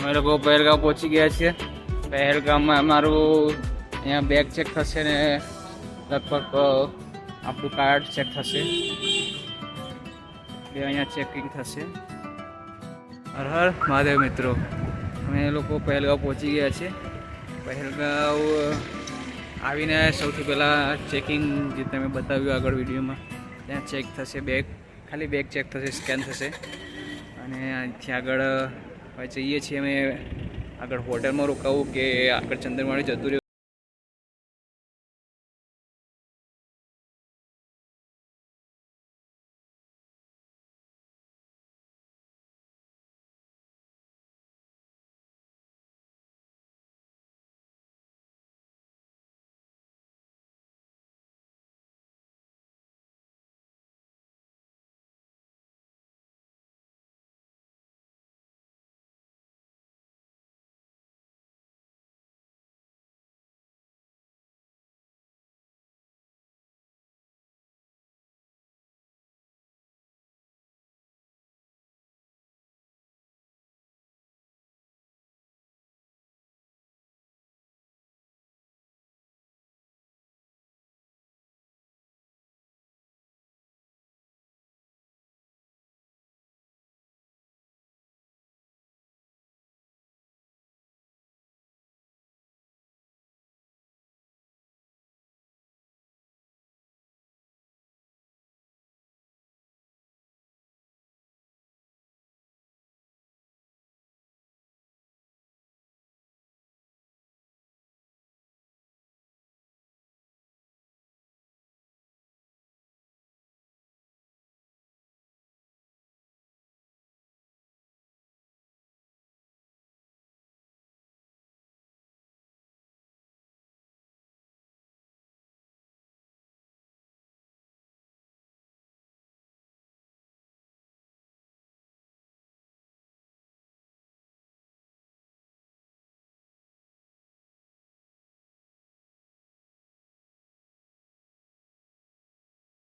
અમે લોકો પહેલગામ પહોંચી ગયા છીએ. પહેલગામમાં અમારું અહીંયા બેગ ચેક થશે ને લગભગ આપણું કાર્ડ ચેક થશે. એટલે અહીંયા ચેકિંગ થશે. હર હર મહાદેવ મિત્રો, અમે લોકો પહેલગામ પહોંચી ગયા છીએ. પહેલગામ આવીને સૌથી પહેલાં ચેકિંગ જે તમે બતાવ્યું આગળ વિડીયોમાં ત્યાં ચેક થશે. બેગ ખાલી બેગ ચેક થશે, સ્કેન થશે અને અહીંથી આગળ જઈએ છીએ અમે આગળ હોટલમાં રોકાવું કે આગળ ચંદનવાડી જતું રહ્યું.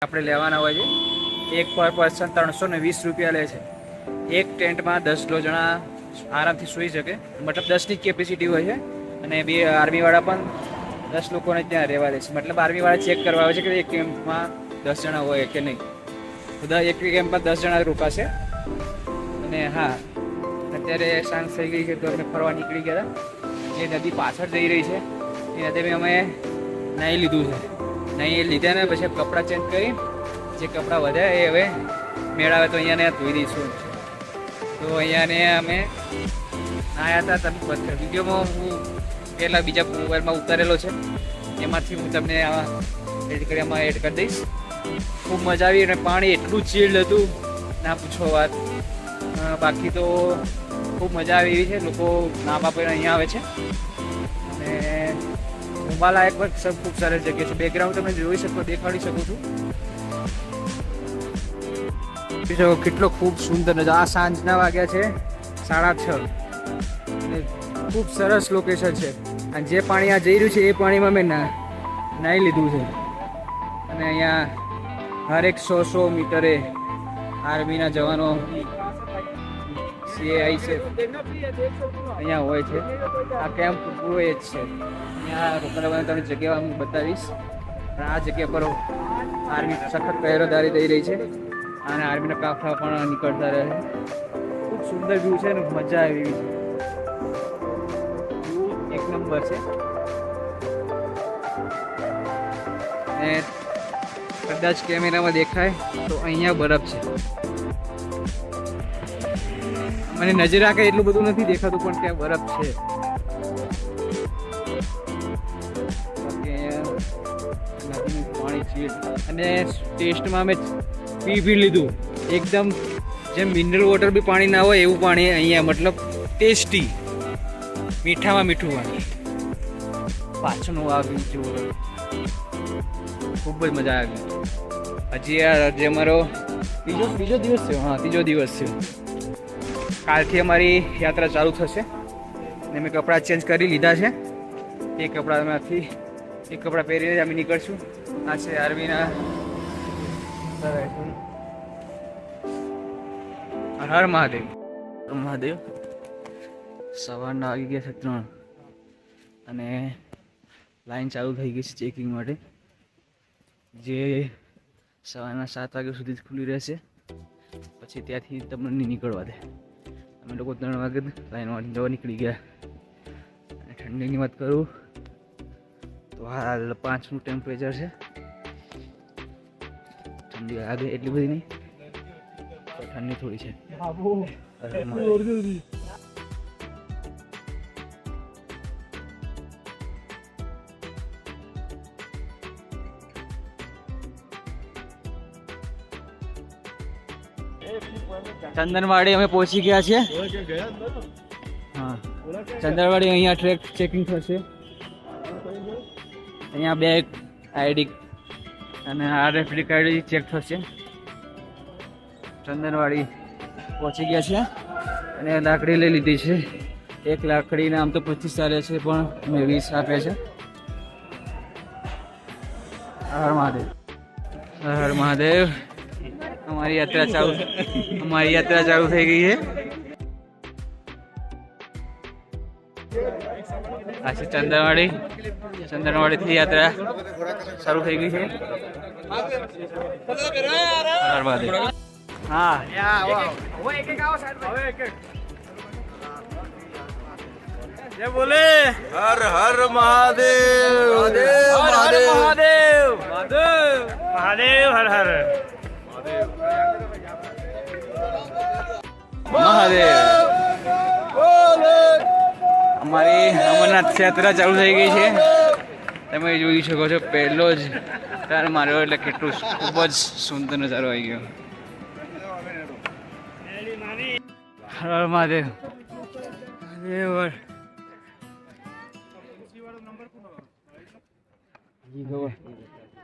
આપણે લેવાના હોય છે. એક પર પર્સન 320 રૂપિયા લે છે. એક ટેન્ટમાં 10 જણા આરામથી સૂઈ શકે, મતલબ 10ની કેપેસિટી હોય છે. અને બે આર્મીવાળા પણ 10 લોકોને ત્યાં રહેવા દે છે. મતલબ આર્મીવાળા ચેક કરવા આવે છે કે એક કેમ્પમાં 10 જણા હોય કે નહીં. બધા એક કેમ્પમાં 10 જણા રોકાશે. અને હા, અત્યારે સાંજ થઈ ગઈ છે તો અમે ફરવા નીકળી ગયા હતા. જે નદી પાછળ જઈ રહી છે એ નદીમાં અમે નાહી લીધું છે. નાહી લીધા ને પછી કપડાં ચેન્જ કરી, જે કપડાં વધ્યા એ હવે મેળાવે તો અહીંયા ધોઈ દઈશું. તો અહીંયાને અમે નાહ્યા હતા. તમે વિડીયોમાં હું પહેલાં બીજા મોબાઈલમાં ઉતારેલો છે, એમાંથી હું તમને એડ કરી દઈશ. ખૂબ મજા આવી અને પાણી એટલું ચીલ્ડ હતું, ના પૂછો વાત. બાકી તો ખૂબ મજા આવી એવી છે. લોકો નાહવા પણ અહીંયા આવે છે. અને ઘુમાલાયક પણ ખૂબ સરસ જગ્યા છે. બેકગ્રાઉન્ડ તમે જોઈ શકો, દેખાડી શકું છું. કેટલો ખૂબ સુંદર નજારો. આ સાંજના વાગ્યા છે 6:30 અને ખૂબ સરસ લોકેશન છે. અને જે પાણી આ જઈ રહ્યું છે એ પાણીમાં મેં નાહી લીધું છે. અને અહીંયા હરેક 100 મીટરે આર્મીના જવાનો CAI છે અહીંયા હોય છે. આ કેમ્પ હોય જ છે. અહીંયા રોકાવાની તમને જગ્યા હું બતાવીશ. પણ આ જગ્યા પર આર્મી સખત પહેરેદારી દઈ રહી છે અને આર્મીના કાફલા પણ નીકળતા રહે છે. ખૂબ સુંદર વ્યૂ છે ને મજા આવી છે. એક નંબર છે. અને કદાચ કેમેરામાં દેખાય તો અહીંયા બરફ છે. મને નજર રાખે એટલું બધું નથી દેખાતું, પણ ત્યાં બરફ છે. પાણી ચીડ અને ટેસ્ટમાં અમે પી લીધું. એકદમ જેમ મિનરલ વોટર બી પાણી ના હોય એવું પાણી અહીંયા, મતલબ ટેસ્ટી, મીઠામાં મીઠું પાણી. પાછળનું આવી જોવું, ખૂબ જ મજા આવી. હજી આજે અમારો ત્રીજો દિવસ છે. હા, ત્રીજો દિવસ છે. કાલથી અમારી યાત્રા ચાલુ થશે. અને મેં કપડાં ચેન્જ કરી લીધા છે. એ કપડામાંથી એક કપડાં પહેરીને અમે નીકળશું. આ છે આર્મીના. હર મહાદેવ. મહાદેવ. સવારના આવી ગયા છે 3 અને લાઈન ચાલુ થઈ ગઈ છે ચેકિંગ માટે, જે સવારના 7 વાગ્યા સુધી જ ખુલ્લી રહેશે. પછી ત્યાંથી તમને નહીં નીકળવા દે. અમે લોકો 3 વાગે લાઈનમાં જવા નીકળી ગયા. અને ઠંડીની વાત કરું તો હાલ 5નું ટેમ્પરેચર છે. ઠંડી લાગે એટલી બધી નહીં, ઠંડી થોડી છે. ચંદનવાડી અમે પહોંચી ગયા છીએ. હા, ચંદનવાડી અહીંયા ટ્રેક ચેકિંગ થશે. અહીંયા બેગ, આઈડી અને RFID કાર્ડ ચેક થશે. ચંદનવાડી પહોંચી ગયા છે અને લાકડી લઈ લીધી છે. એક લાકડીના આમ તો 25 ચાલે છે, પણ મેં 20 આપે છે. હર મહાદેવ. હર મહાદેવ. અમારી યાત્રા ચાલુ થઈ ગઈ છે. આ છે ચંદનવાડીથી યાત્રા શરૂ થઈ ગઈ છે. હર મહાદેવ. હા, જય બોલે હર હર મહાદેવ. મહાદેવ મહાદેવ મહાદેવ હર હર મહાદેવ. અમારી અમરનાથ યાત્રા ચાલુ થઈ ગઈ છે. તમે જોઈ શકો છો, પહેલો જ ટર્ન માર્યો એટલે કેટલું ખૂબ જ સુંદર નજારો આવી ગયો. હર મહાદેવ.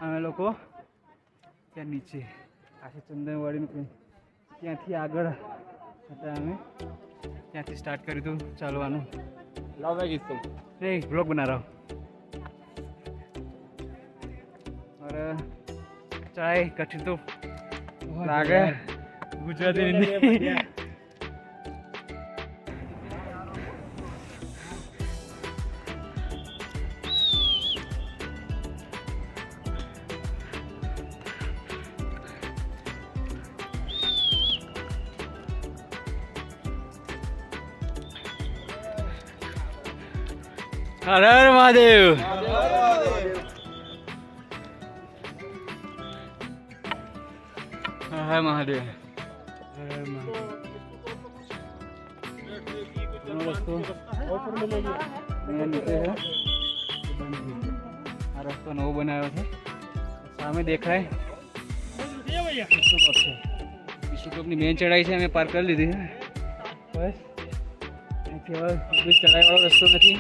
અમે લોકો ત્યાં નીચે આખી ચંદનવાડીનું ત્યાંથી આગળ હતા. અમે ત્યાંથી સ્ટાર્ટ કર્યું હતું ચાલવાનું. બ્લોગ બના રહા और ચડાઈ કઠિન તો લાગે ગુજરાતી નહીં. હર હર મહાદેવ. હર હર મહાદેવ. રસ્તો નીચે છે. આ રસ્તો નવો બનાવ્યો છે. સામે દેખાય વિશ્વકપની મેન ચઢાઈ છે. અમે પાર કરી લીધી છે. બસ અહીંથી હવે ચઢાઈવાળો રસ્તો નથી.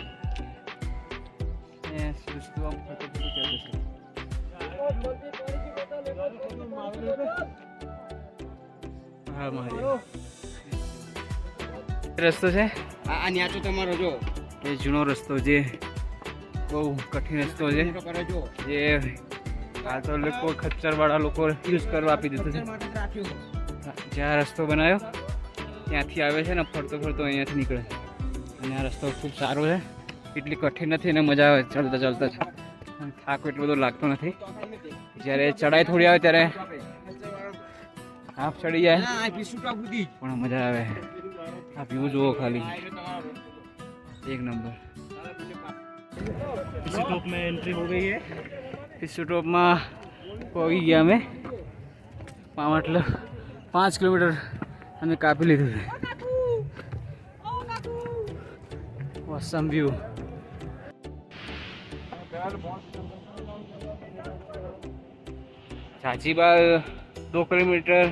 હા મહાદેવ રસ્તો છે. આ ન્યાચો તમારો જો એ જૂનો રસ્તો જે બહુ કઠિન રસ્તો છે. જે હાલ તો લોકો ખચ્ચરવાળા લોકો યુઝ કરવા આપી દીધું છે. જ્યાં રસ્તો બનાવ્યો ત્યાંથી આવે છે ને ફરતો ફરતો અહીંયાથી નીકળે. અને આ રસ્તો ખૂબ સારો છે. એટલી કઠિન નથી અને મજા આવે ચાલતા ચાલતા જ. થાક એટલો બધો લાગતો નથી. જ્યારે ચડાઈ થોડી આવે ત્યારે હાફ ચડી જાય પણ મજા આવે. આ વ્યૂ જુઓ ખાલી એક નંબર. इसी टॉप में एंट्री हो गई है. પિસ્સુ ટોપમાં પહોંચી ગયા અમે. મતલબ 5 કિલોમીટર અમે કાપી લીધું છે. ઓસમ વ્યૂ. झांसीबाग 2 किलोमीटर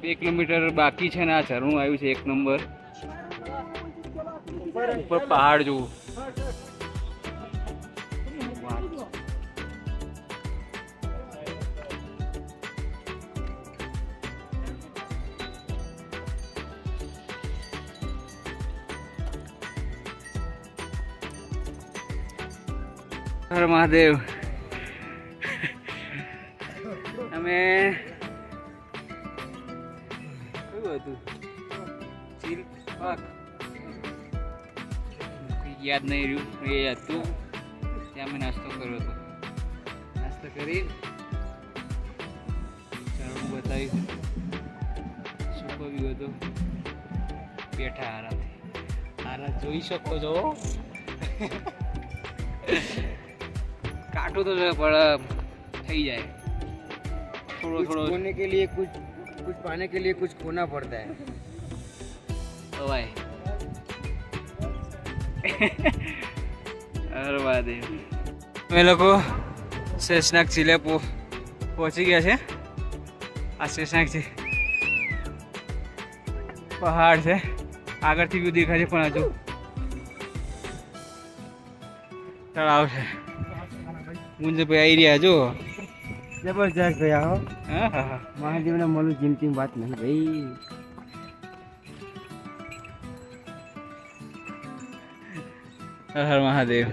2 किलोमीटर बाकी है. आ झरણું આવ્યું છે એક નંબર. ઉપર પહાડ જોવું. હર મહાદેવ. અમે કયું હતું ચીલ પાક યાદ નહીં રહ્યું. એ હતું ત્યાં અમે નાસ્તો કર્યો હતો. નાસ્તો કરી ચારું બતાવ્યું. સુકવ્યું હતું. બેઠા આરામથી. આરામ જોઈ શકો છો. કાટું તો પણ થઈ જાય. थोड़ा कुछ खोने के लिए कुछ पाने के लिए कुछ खोना पड़ता है. ओ भाई अरे महादेव. અમે લોકો શેષનાગ ચીલે પહોંચી ગયા છે. આ શેષનાગ છે પહાડ છે. આગળથી વ્યૂ દેખાય છે પણ હજુ તળાવ છે. મુંજભાઈ આવી રહ્યા જો. जबरदस्त भैया हो. હા હા હા. महादेव ने मोलू जिमती बात नहीं भाई. હર હર મહાદેવ.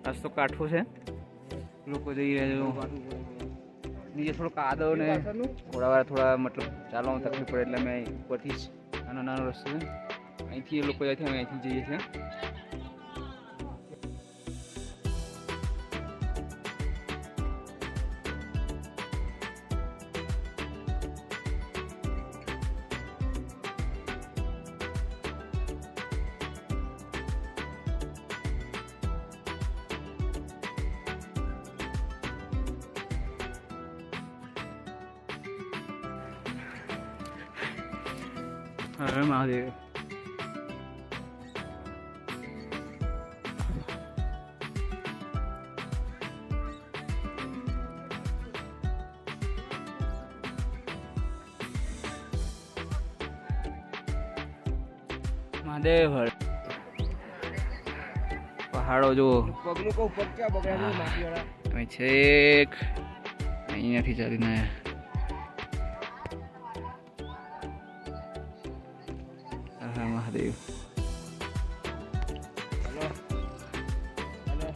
આજ તો કાઠું છે, લોકો જઈ રહ્યા છે. નીચે થોડો કાદવ ને થોડા મતલબ ચાલવામાં તકલીફ પડે એટલે અમે ઉપરથી જ નાનો રસ્તો છે, અહીંથી એ લોકો જાય છે, અમે અહીંથી જઈએ છીએ. હર હર મહાદેવ. મહાદેવ હર. પહાડો જુઓ. પગલું કો ઉપર ક્યાં બગડ્યા છે માટીવાળા. અમે છેક અહીંયાથી ચાલીને આવ્યા. હર હર મહાદેવ. Hello hello.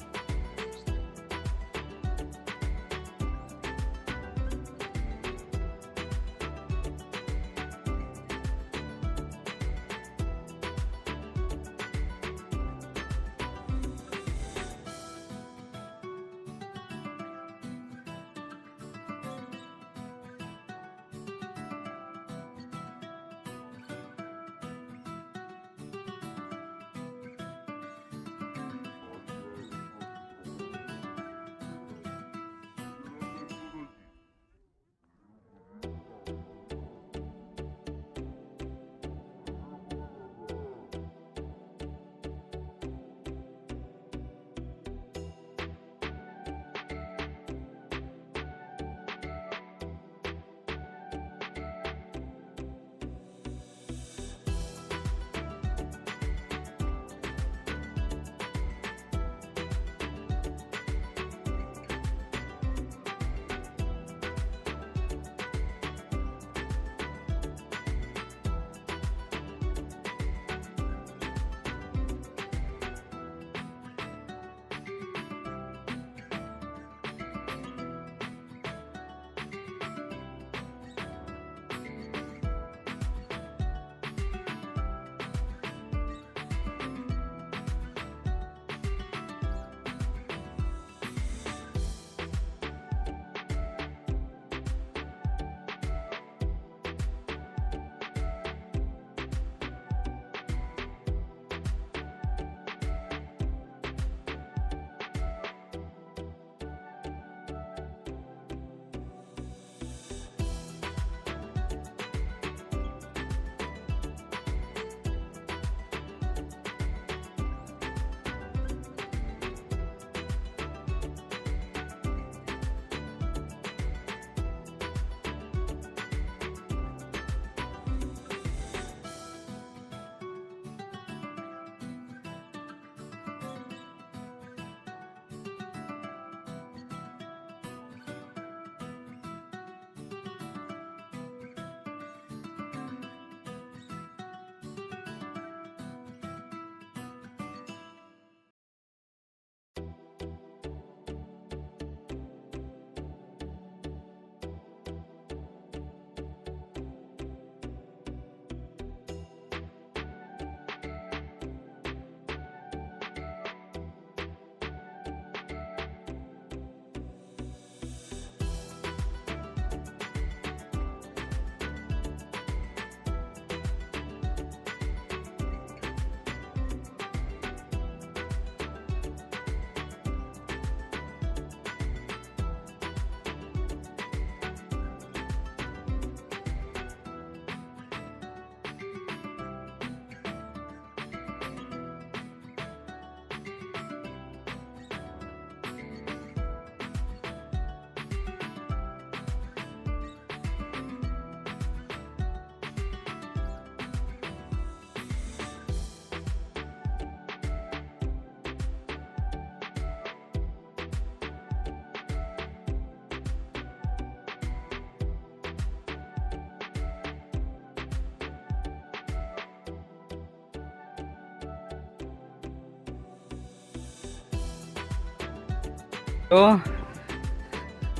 તો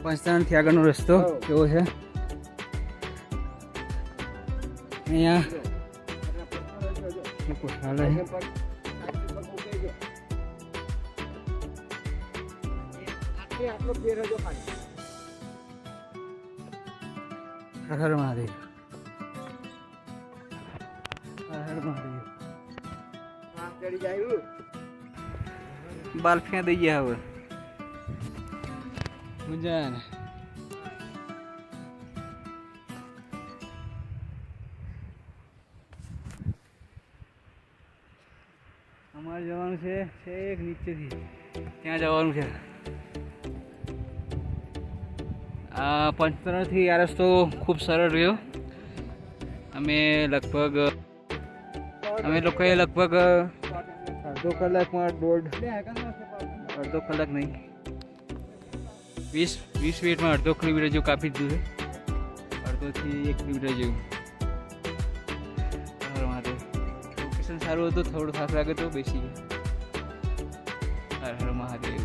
પંચતરણથી આગળનો રસ્તો કેવો છે અહીંયા લોકો ચાલે છે. હર હર મહાદેવ, હર હર મહાદેવ. બાલ ફેં દઈ ગયા હવે મજા ને. અમારે જવાનું છે છેક નીચેથી ત્યાં જવાનું છે. આ પંચતરણથી આ રસ્તો ખૂબ સરળ રહ્યો. અમે લોકોએ લગભગ અડધો કલાક નહીં 20 મિનિટમાં અડધો કિલોમીટર જેવું કાપી દીધું છે. અડધોથી 1 કિલોમીટર જેવું. લોકેશન સારું હતું, થોડું થાક લાગે તો બેસી ગયા. હર હર મહાદેવ.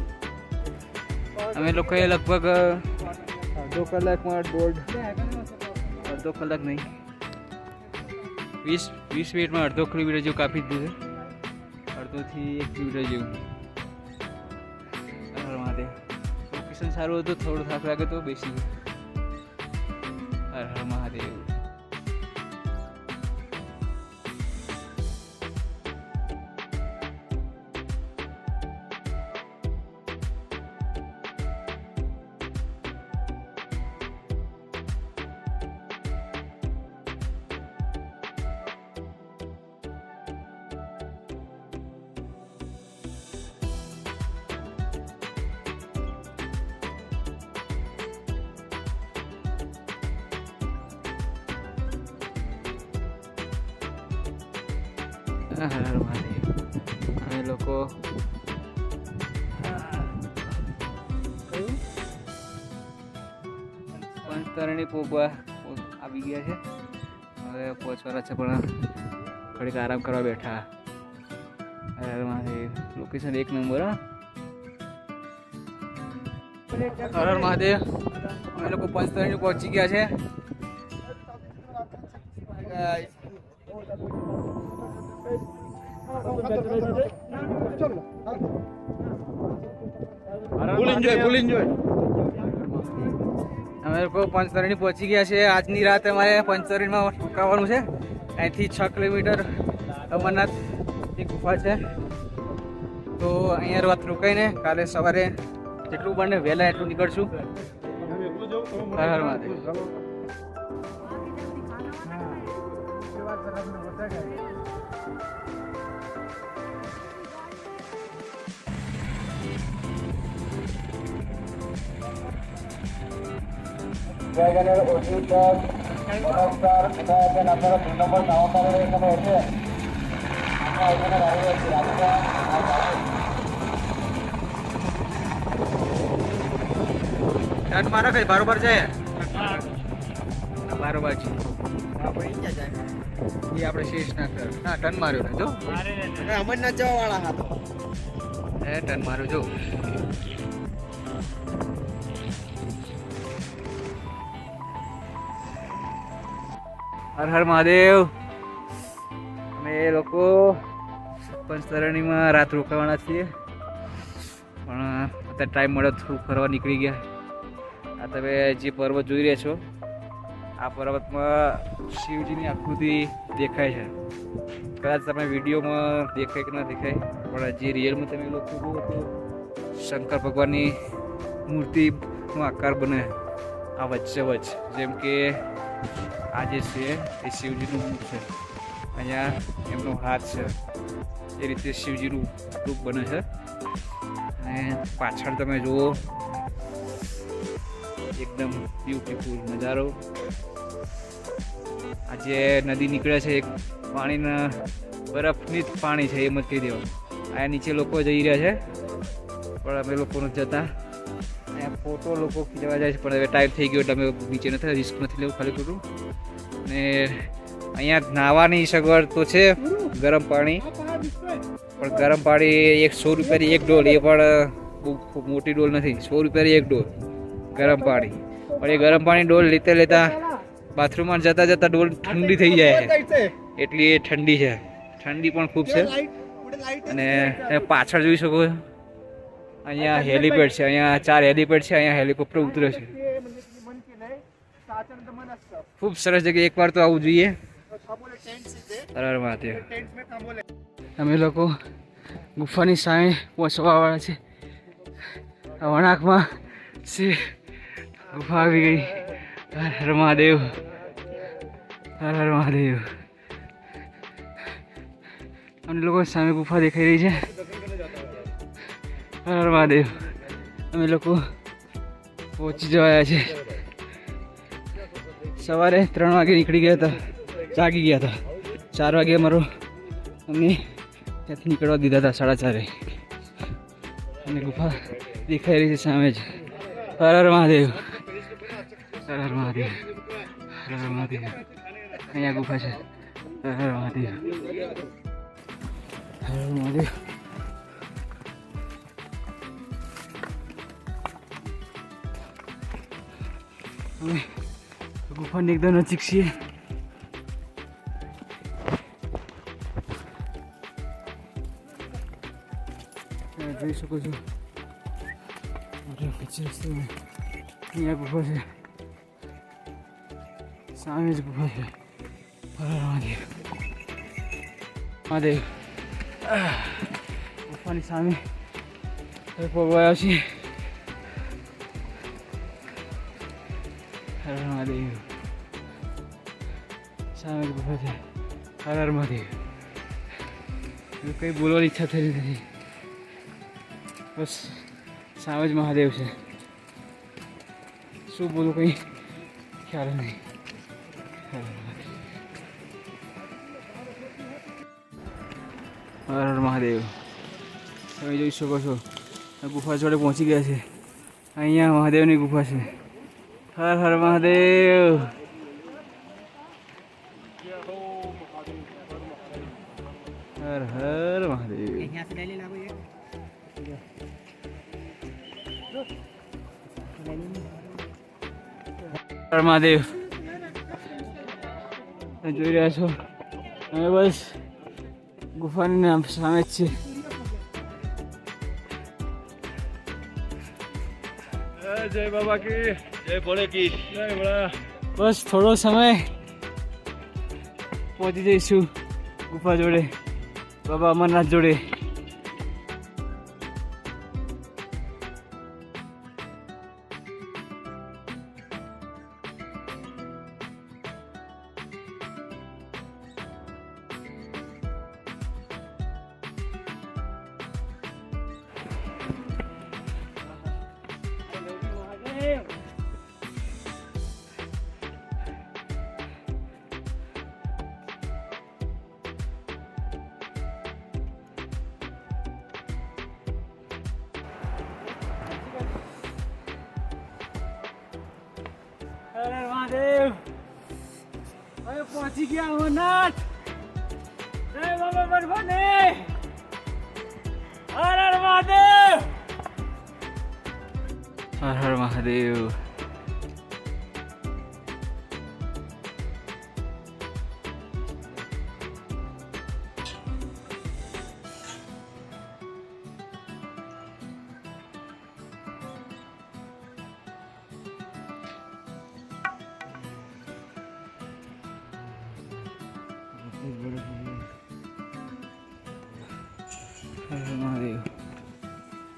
અમે લોકોએ લગભગ અડધો કલાક નહીં 20 મિનિટમાં અડધો કિલોમીટર જેવું કાપી દીધું છે. અડધોથી 1 કિલોમીટર જેવું. હર હર મહાદેવ. લોકેશન સારું હતું, થોડું થાક લાગે તો બેસી ગયા. હર હર મહાદેવ. હર હર મહાદેવ. અમે લોકો પંચતરણી પોગવા આવી ગયા છે. હવે પહોંચવાના છે પણ થોડીક આરામ કરવા બેઠા. હર હર મહાદેવ. Location 1 number. હર હર મહાદેવ. અમે લોકો પંચતરણી પહોંચી ગયા છે. અમે લોકો પંચતરણી પહોંચી ગયા છે. આજની રાત અમારે પંચતરણીમાં રોકાવાનું છે. અહીંથી 6 કિલોમીટર અમરનાથની ગુફા છે. તો અહીંયા રાત રોકાઈને કાલે સવારે જેટલું બને વહેલા એટલું નીકળશું. હર હર મહાદેવ. ટન મારા કઈ બારોબાર જાય બારોબાર છે. એ આપણે શેષ ના કર. ના ટન માર્યો ને જો અમરનાથ જવા વાળા હતો. ટન માર્યો જો. હર હર મહાદેવ. અમે લોકો પંચતરણીમાં રાત રોકાવાના છીએ પણ અત્યારે ટાઈમ મળે થોડું ફરવા નીકળી ગયા. આ તમે જે પર્વત જોઈ રહ્યા છો આ પર્વતમાં શિવજીની આકૃતિ દેખાય છે. કદાચ તમે વિડીયોમાં દેખાય કે ના દેખાય પણ જે રિયલમાં તમે લોકો જુઓ તો શંકર ભગવાનની મૂર્તિનો આકાર બને આ વચ્ચે વચ્ચ. જેમ કે આ જે છે એ શિવજીનું મુખ છે, અહીંયા એમનો હાથ છે, એ રીતે શિવજીનું રૂપ બને છે. અને પાછળ તમે જુઓ એકદમ બ્યુટીફુલ નજારો. આ જે નદી નીકળે છે એક પાણીના બરફની જ પાણી છે એમ જ કહી દેવાનું. આ નીચે લોકો જઈ રહ્યા છે પણ અમે લોકો નથી જતા. અહીંયા ફોટો લોકો ખીચવા જાય છે પણ હવે ટાઈમ થઈ ગયો એટલે અમે નીચે નથી, રિસ્ક નથી લેવું ખાલી ખોટું. અને અહીંયા નાહવાની સગવડ તો છે, ગરમ પાણી, પણ ગરમ પાણી 100 રૂપિયાની 1 ડોલ, એ પણ બહુ મોટી ડોલ નથી, 100 રૂપિયાની એક ડોલ ગરમ પાણી. પણ એ ગરમ પાણી ડોલ લેતા લેતા બાથરૂમમાં જતા જતા ડોલ ઠંડી થઈ જાય છે, એટલી એ ઠંડી છે. ઠંડી પણ ખૂબ છે. અને તમે પાછળ જોઈ શકો છો, અહીંયા હેલીપેડ છે, અહીંયા 4 હેલીપેડ છે, અહીંયા હેલિકોપ્ટર ઉતરે છે. ખૂબ સરસ જગ્યા, એકવાર તો આવવું જોઈએ. હર હર મહાદેવ. અમે લોકો ગુફાની સામે પહોંચવાવાળા છે. વણાકમાં છે ગુફા આવી ગઈ. હર હર મહાદેવ, હર હર મહાદેવ. અમે લોકો સામે ગુફા દેખાઈ રહી છે. હર હર મહાદેવ. અમે લોકો પહોંચી જવાયા છે. સવારે 3 વાગે નીકળી ગયા હતા, જાગી ગયા હતા. 4 વાગે અમારો અમને ત્યાંથી નીકળવા દીધા હતા, 4:30. અને ગુફા દેખાઈ રહી છે સામે જ. હર હર મહાદેવ, હર હર મહાદેવ, હર હર મહાદેવ. અહીંયા ગુફા છે. હર હર મહાદેવ, હર હર મહાદેવ. અમે ગુફાની એકદમ નજીક છીએ. જોઈ શકો છો અહીંયા ગુફા છે, સામે જ ગુફા છે. મહાદેવ મહાદેવ. ગુફાની સામે પગવાયા છીએ. હર મહાદેવ. સામે જ ગુફા છે. હર હર મહાદેવ. કંઈ બોલવાની ઈચ્છા થઈ નથી, બસ સામે જ મહાદેવ છે. શું બોલું કંઈ ખ્યાલ નહીં. હર હર મહાદેવ. તમે જોઈ શકો છો ગુફા જોડે પહોંચી ગયા છે. અહીંયા મહાદેવની ગુફા છે. હર હર મહાદેવ. હર હર મહાદેવ. હર મહાદેવ. જોઈ રહ્યા છો અમે બસ ગુફાની નામ સામે જ છે. જય બાબા કી જય, ભોલે કી જય. બસ થોડો સમય પહોંચી જઈશું ગુફા જોડે, બાબા અમરનાથ જોડે. હર મહાદેવ. હવે પહોંચી ગયા અમરનાથ. જય બાબા બરફાને. હર હર મહાદેવ, હર હર મહાદેવ. હર હર મહાદેવ,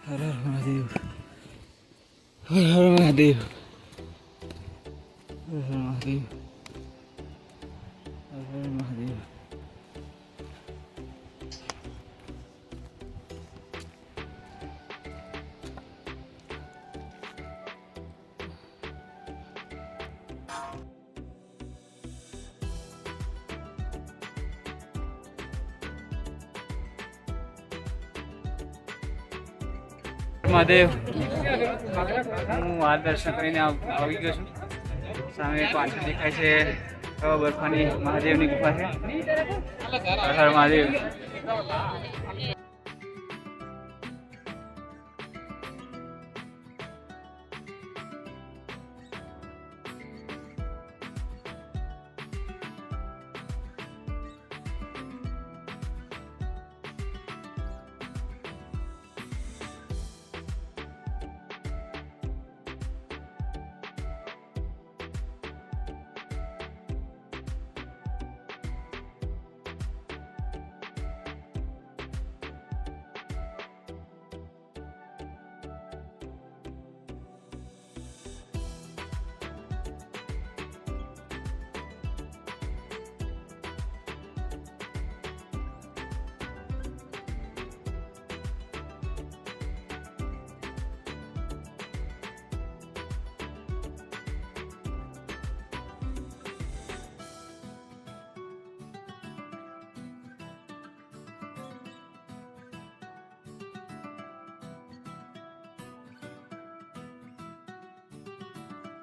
હર હર મહાદેવ, હર હર મહાદેવ, હર હર મહાદેવ, હર હર મહાદેવ. મહાદેવ. હું હાલ દર્શન કરીને આવી ગયો છું. સામે પાછળ દેખાય છે બરફાની મહાદેવની ગુફા છે. હર હર મહાદેવ.